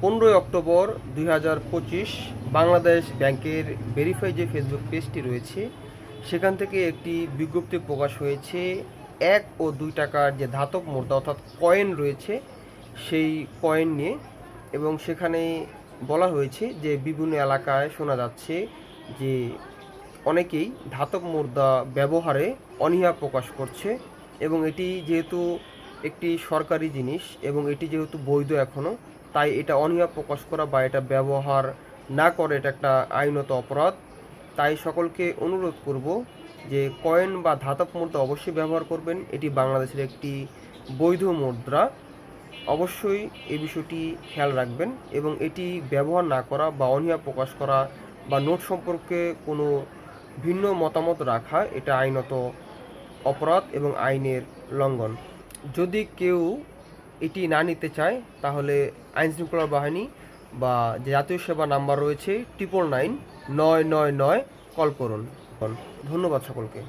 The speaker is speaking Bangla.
15 অক্টোবর 2025 বাংলাদেশ ব্যাংকের ভেরিফাই যে ফেসবুক পেজটি রয়েছে সেখান থেকে একটি বিজ্ঞপ্তি প্রকাশ হয়েছে 1 ও 2 টাকার যে ধাতব মুদ্রা অর্থাৎ কয়েন রয়েছে সেই কয়েন নিয়ে। এবং সেখানে বলা হয়েছে যে বিভিন্ন এলাকায় শোনা যাচ্ছে যে অনেকেই ধাতব মুদ্রা ব্যবহারে অনীহা প্রকাশ করছে। এবং এটি যেহেতু একটি সরকারি জিনিস এবং এটি যেহেতু বৈধ এখনও, তাই এটা অনীহা প্রকাশ করা বা এটা ব্যবহার না করে এটা একটা আইনত অপরাধ। তাই সকলকে অনুরোধ করব যে কয়েন বা ধাতব মুদ্রা অবশ্যই ব্যবহার করবেন। এটি বাংলাদেশের একটি বৈধ মুদ্রা। অবশ্যই এই বিষয়টি খেয়াল রাখবেন এবং এটি ব্যবহার না করা বা অনীহা প্রকাশ করা বা নোট সম্পর্কে কোনো ভিন্ন মতামত রাখা এটা আইনত অপরাধ এবং আইনের লঙ্ঘন। যদি কেউ এটি না নিতে চায় তাহলে আইনশৃঙ্খলা বাহিনী বা যে জাতীয় সেবা নাম্বার রয়েছে 999 999 কল করুন। ধন্যবাদ সকলকে।